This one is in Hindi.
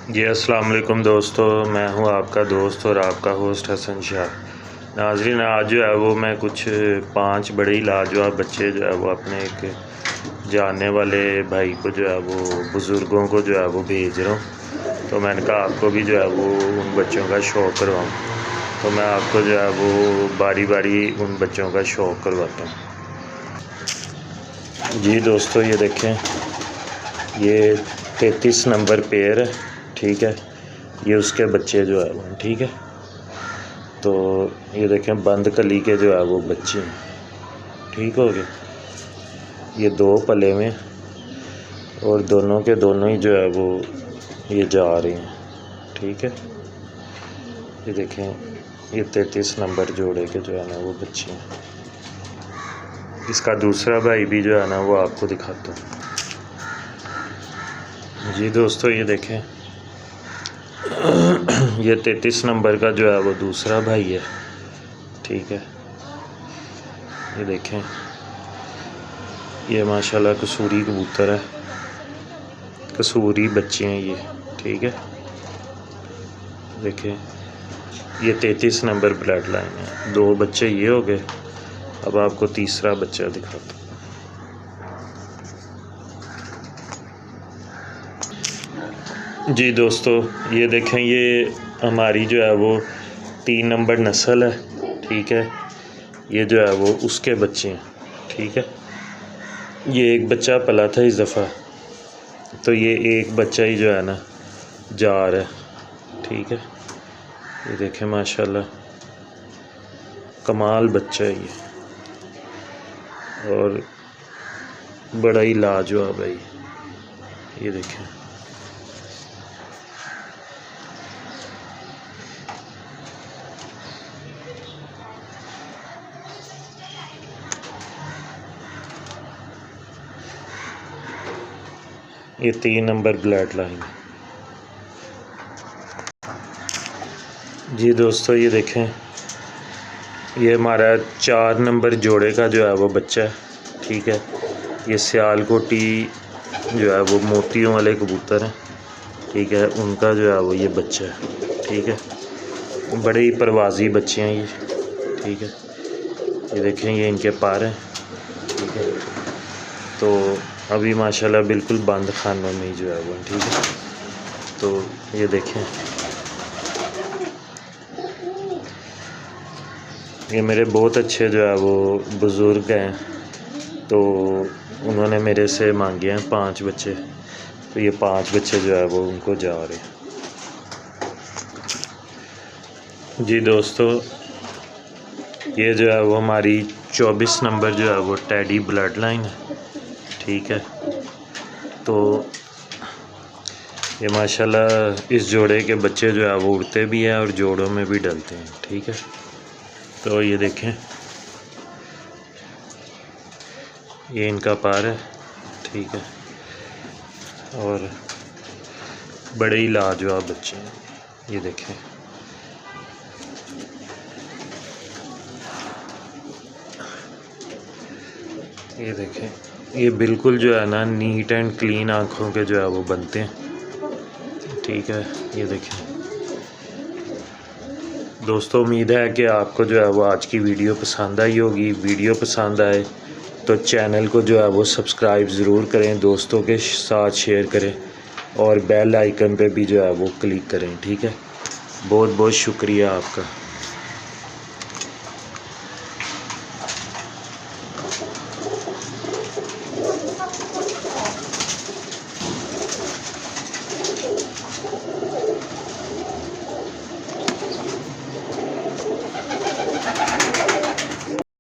जी अस्सलाम वालेकुम दोस्तों, मैं हूं आपका दोस्त और आपका होस्ट हसन शाह। नाज़रीन, आज जो है वो मैं कुछ 5 बड़े ही लाजवाब बच्चे जो है वो अपने एक जानने वाले भाई को जो है वो बुज़ुर्गों को जो है वो भेज रहा हूं। तो मैंने कहा आपको भी जो है वो उन बच्चों का शौक़ करवाऊँ। तो मैं आपको जो है वो बारी बारी उन बच्चों का शौक़ करवाता हूँ। जी दोस्तों, ये देखें, ये 33 नंबर पेयर है, ठीक है। ये उसके बच्चे जो है वो, ठीक है। तो ये देखें, बंद कली के जो है वो बच्चे हैं, ठीक हो गए। ये 2 पले में और दोनों के दोनों ही जो है वो ये जा रहे हैं, ठीक है। ये देखें, ये 33 नंबर जोड़े के जो है ना वो बच्चे हैं। इसका दूसरा भाई भी जो है ना वो आपको दिखाता हूँ। जी दोस्तों, ये देखें, ये 33 नंबर का जो है वो दूसरा भाई है, ठीक है। ये देखें, ये माशाल्लाह कसूरी कबूतर है, कसूरी बच्चे हैं ये, ठीक है। देखें, ये 33 नंबर ब्लड लाइन है। 2 बच्चे ये हो गए। अब आपको तीसरा बच्चा दिखाता हूँ। जी दोस्तों, ये देखें, ये हमारी जो है वो 3 नंबर नस्ल है, ठीक है। ये जो है वो उसके बच्चे हैं, ठीक है। ये एक बच्चा पला था इस दफ़ा, तो ये एक बच्चा ही जो है ना जा रहा है, ठीक है। ये देखें, माशाल्लाह कमाल बच्चा है ये, और बड़ा ही लाजवाब है ये देखें। ये 3 नंबर ब्लड लाइन। जी दोस्तों, ये देखें, ये हमारा 4 नंबर जोड़े का जो है वो बच्चा है, ठीक है। ये सियालकोटी जो है वो मोतियों वाले कबूतर हैं, ठीक है। उनका जो है वो ये बच्चा है, ठीक है। बड़े ही परवाज़ी बच्चे हैं ये, ठीक है। ये देखें, ये इनके पार हैं, ठीक है। तो अभी माशाल्लाह बिल्कुल बंद खानों में ही जो है वो, ठीक है। तो ये देखें, ये मेरे बहुत अच्छे जो है वो बुज़ुर्ग हैं, तो उन्होंने मेरे से मांगे हैं 5 बच्चे। तो ये 5 बच्चे जो है वो उनको जा रहे हैं। जी दोस्तों, ये जो है वो हमारी 24 नंबर जो है वो टेडी ब्लड लाइन है, ठीक है। तो ये माशाल्लाह इस जोड़े के बच्चे जो है वो उड़ते भी हैं और जोड़ों में भी डलते हैं, ठीक है। तो ये देखें, ये इनका पार है, ठीक है। और बड़े ही लाजवाब बच्चे हैं, ये देखें। ये देखें, ये बिल्कुल जो है ना नीट एंड क्लीन आँखों के जो है वो बनते हैं, ठीक है। ये देखें दोस्तों, उम्मीद है कि आपको जो है वो आज की वीडियो पसंद आई होगी। वीडियो पसंद आए तो चैनल को जो है वो सब्सक्राइब ज़रूर करें, दोस्तों के साथ शेयर करें और बेल आइकन पे भी जो है वो क्लिक करें, ठीक है। बहुत बहुत शुक्रिया आपका।